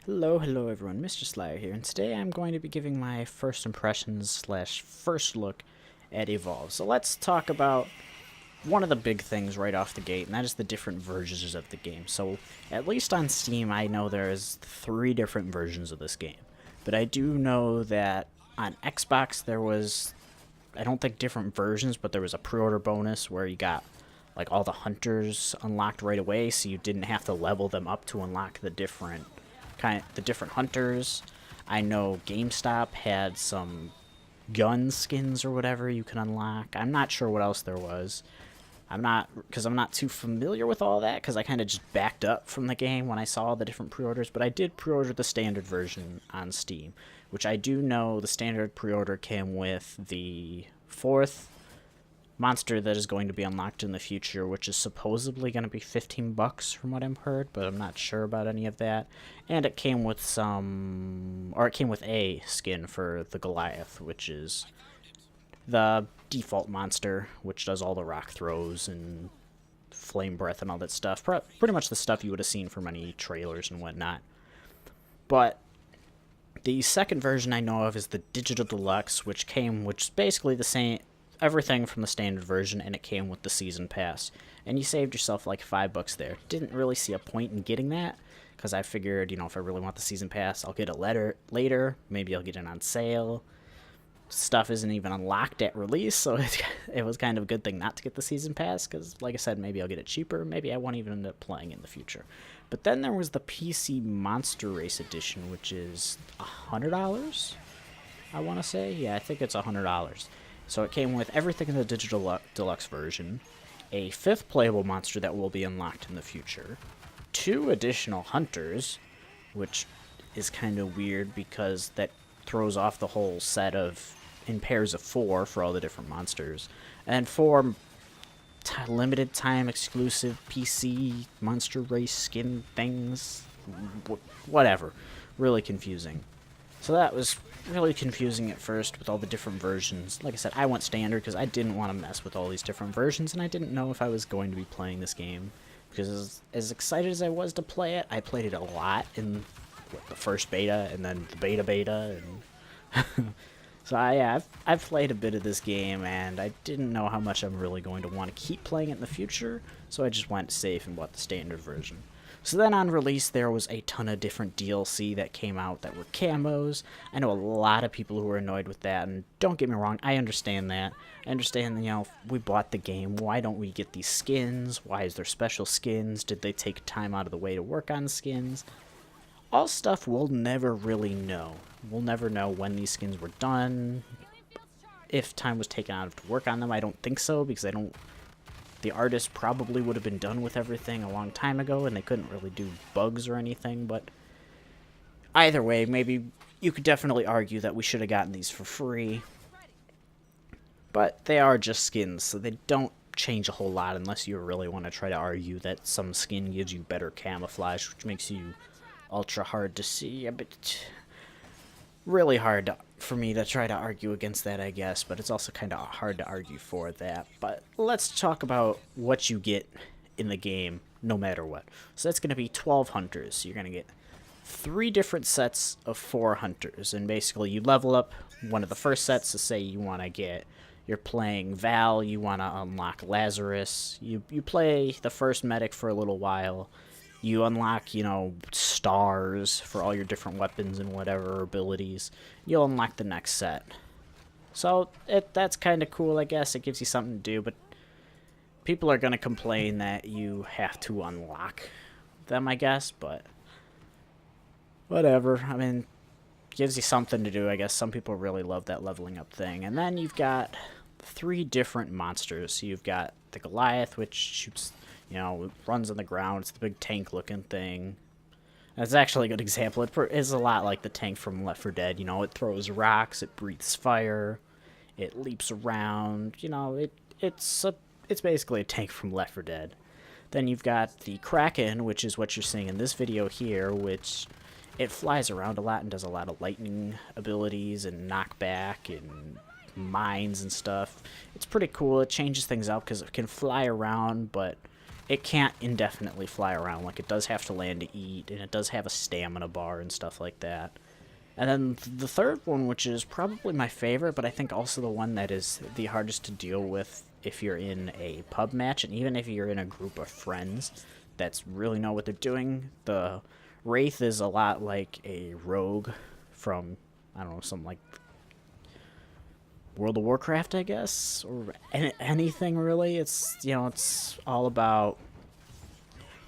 Hello everyone, MisterSlyer here, and today I'm going to be giving my first impressions slash first look at Evolve. So let's talk about one of the big things right off the gate, and that is the different versions of the game. So at least on Steam, I know there's 3 different versions of this game. But I do know that on Xbox there was, I don't think different versions, but there was a pre-order bonus where you got like all the hunters unlocked right away, so you didn't have to level them up to unlock the different hunters. I know GameStop had some gun skins or whatever you can unlock. I'm not sure what else there was. I'm not too familiar with all that, because I kind of just backed up from the game when I saw the different pre-orders, but I did pre-order the standard version on Steam, which I do know the standard pre-order came with the 4th monster that is going to be unlocked in the future, which is supposedly going to be $15 from what I've heard, but I'm not sure about any of that. And it came with it came with a skin for the Goliath, which is the default monster, which does all the rock throws and flame breath and all that stuff. Pretty much the stuff you would have seen from any trailers and whatnot. But the second version I know of is the Digital Deluxe, which is basically the same, everything from the standard version, and it came with the season pass, and you saved yourself like $5 there. Didn't really see a point in getting that, because I figured, if I really want the season pass, I'll get it later. Maybe I'll get it on sale. Stuff isn't even unlocked at release, so it was kind of a good thing not to get the season pass, because like I said, maybe I'll get it cheaper, maybe I won't even end up playing in the future. But then there was the PC Monster Race Edition, which is $100, I want to say. Yeah, I think it's $100. So it came with everything in the Digital Deluxe version, a 5th playable monster that will be unlocked in the future, 2 additional hunters, which is kind of weird because that throws off the whole set in pairs of 4 for all the different monsters, and 4 limited time exclusive PC monster race skin things, whatever. Really confusing. So that was really confusing at first with all the different versions. Like I said, I went standard because I didn't want to mess with all these different versions, and I didn't know if I was going to be playing this game. Because as excited as I was to play it, I played it a lot in the first beta, and then the beta, and so I've played a bit of this game, and I didn't know how much I'm really going to want to keep playing it in the future, so I just went safe and bought the standard version. So then on release, there was a ton of different DLC that came out that were camos. I know a lot of people who were annoyed with that, and don't get me wrong, I understand that. I understand, we bought the game, why don't we get these skins? Why is there special skins? Did they take time out of the way to work on skins? All stuff we'll never really know. We'll never know when these skins were done, if time was taken out to work on them. I don't think so, because the artist probably would have been done with everything a long time ago, and they couldn't really do bugs or anything, but either way, maybe you could definitely argue that we should have gotten these for free. But they are just skins, so they don't change a whole lot unless you really want to try to argue that some skin gives you better camouflage, which makes you ultra hard to see. A bit really hard for me to try to argue against that, I guess, but it's also kind of hard to argue for that. But let's talk about what you get in the game no matter what. So that's going to be 12 hunters. You're going to get 3 different sets of 4 hunters, and basically you level up one of the first sets. To say you're playing Val, you want to unlock Lazarus. You play the first medic for a little while. You unlock, stars for all your different weapons and whatever abilities. You'll unlock the next set. So that's kind of cool, I guess. It gives you something to do, but people are going to complain that you have to unlock them, I guess, but whatever. I mean, gives you something to do, I guess. Some people really love that leveling up thing. And then you've got 3 different monsters. So you've got the Goliath, which shoots, it runs on the ground. It's the big tank-looking thing. That's actually a good example. It is a lot like the tank from Left 4 Dead. It throws rocks, it breathes fire, it leaps around. It's basically a tank from Left 4 Dead. Then you've got the Kraken, which is what you're seeing in this video here, which it flies around a lot and does a lot of lightning abilities and knockback and mines and stuff. It's pretty cool. It changes things up because it can fly around, but it can't indefinitely fly around. Like, it does have to land to eat, and it does have a stamina bar and stuff like that. And then the third one, which is probably my favorite, but I think also the one that is the hardest to deal with if you're in a pub match, and even if you're in a group of friends that's really know what they're doing. The Wraith is a lot like a rogue from, I don't know, something like World of Warcraft, I guess, or anything really. It's, you know, it's all about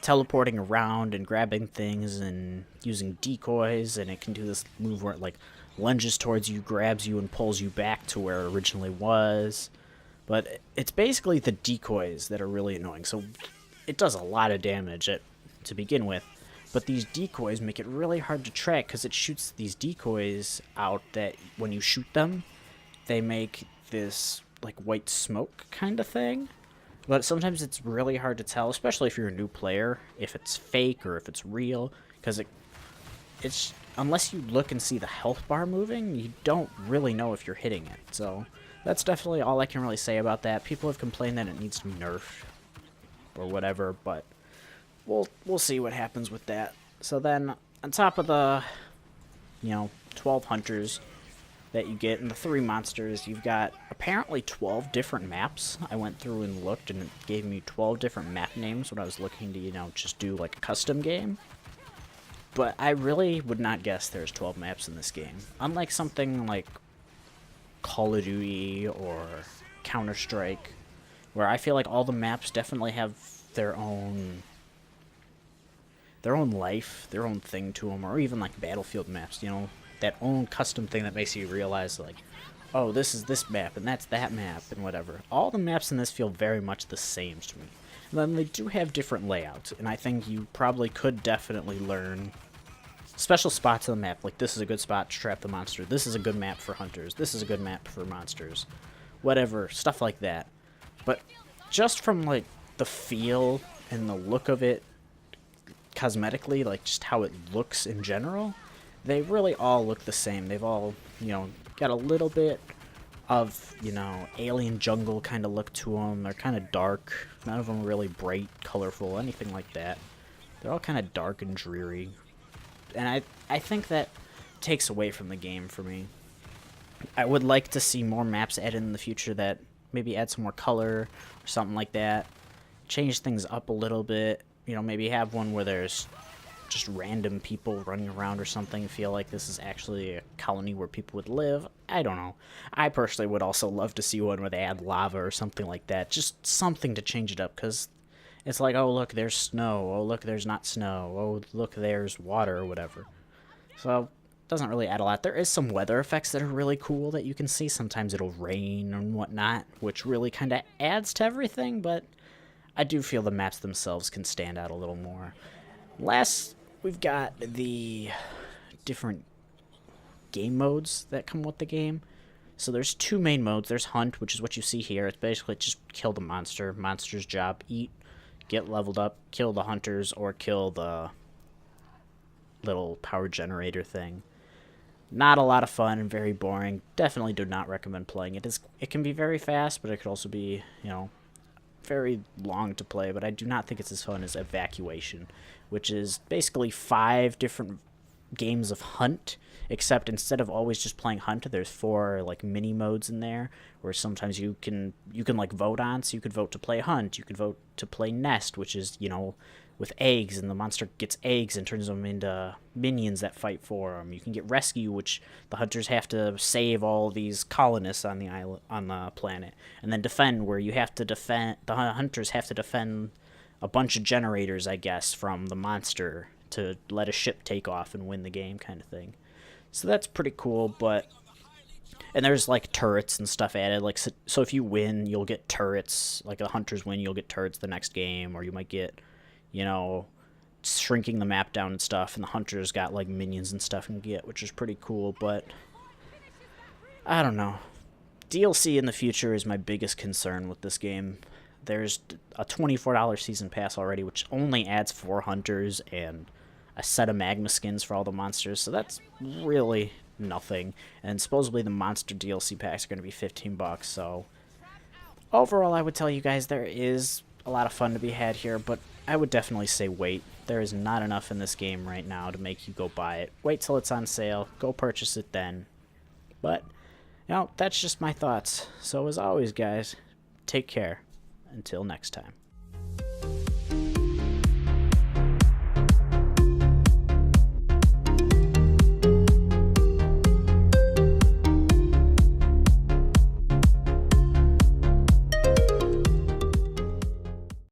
teleporting around and grabbing things and using decoys, and it can do this move where it like lunges towards you, grabs you, and pulls you back to where it originally was. But it's basically the decoys that are really annoying. So it does a lot of damage to begin with, but these decoys make it really hard to track because it shoots these decoys out that when you shoot them, they make this like white smoke kind of thing. But sometimes it's really hard to tell, especially if you're a new player, if it's fake or if it's real, because it's unless you look and see the health bar moving, you don't really know if you're hitting it. So that's definitely all I can really say about that. People have complained that it needs to be nerfed or whatever, but we'll see what happens with that. So then, on top of the, 12 hunters that you get and the 3 monsters, you've got apparently 12 different maps. I went through and looked, and it gave me 12 different map names when I was looking to, just do like a custom game. But I really would not guess there's 12 maps in this game. Unlike something like Call of Duty or Counter-Strike, where I feel like all the maps definitely have their own life, their own thing to them, or even like Battlefield maps, that own custom thing that makes you realize, like, oh, this is this map, and that's that map, and whatever. All the maps in this feel very much the same to me. And then they do have different layouts, and I think you probably could definitely learn special spots on the map. Like, this is a good spot to trap the monster. This is a good map for hunters. This is a good map for monsters. Whatever, stuff like that. But just from, like, the feel and the look of it cosmetically, like, just how it looks in general, they really all look the same. They've all, got a little bit of, alien jungle kind of look to them. They're kind of dark. None of them are really bright, colorful, anything like that. They're all kind of dark and dreary. And I think that takes away from the game for me. I would like to see more maps added in the future that maybe add some more color or something like that. Change things up a little bit. Maybe have one where there's just random people running around or something. Feel like this is actually a colony where people would live. I don't know. I personally would also love to see one where they add lava or something like that. Just something to change it up, because it's like, oh, look, there's snow. Oh, look, there's not snow. Oh, look, there's water or whatever. So it doesn't really add a lot. There is some weather effects that are really cool that you can see. Sometimes it'll rain and whatnot, which really kind of adds to everything, but I do feel the maps themselves can stand out a little more. Last, we've got the different game modes that come with the game. So there's 2 main modes. There's Hunt, which is what you see here. It's basically just kill the monster. Monster's job, eat, get leveled up, kill the hunters, or kill the little power generator thing. Not a lot of fun and very boring. Definitely do not recommend playing it. It can be very fast, but it could also be, very long to play, but I do not think it's as fun as Evacuation, which is basically 5 different games of Hunt, except instead of always just playing Hunt, there's 4 like mini modes in there where sometimes you can like vote on. So you could vote to play Hunt, you could vote to play Nest, which is with eggs, and the monster gets eggs and turns them into minions that fight for them. You can get Rescue, which the hunters have to save all these colonists on the island, on the planet, and then Defend, where the hunters have to defend a bunch of generators, I guess, from the monster to let a ship take off and win the game, kind of thing. So that's pretty cool. And there's like turrets and stuff added. Like, so if you win, you'll get turrets. Like, the hunters win, you'll get turrets the next game, or you might get, shrinking the map down and stuff, and the hunters got like minions and stuff and get, which is pretty cool. But I don't know. DLC in the future is my biggest concern with this game. There's a $24 season pass already, which only adds 4 hunters and a set of magma skins for all the monsters, so that's really nothing. And supposedly the monster DLC packs are going to be $15, so overall I would tell you guys there is a lot of fun to be had here, but I would definitely say wait. There is not enough in this game right now to make you go buy it. Wait till it's on sale. Go purchase it then. But, you know, that's just my thoughts. So as always, guys, take care. Until next time.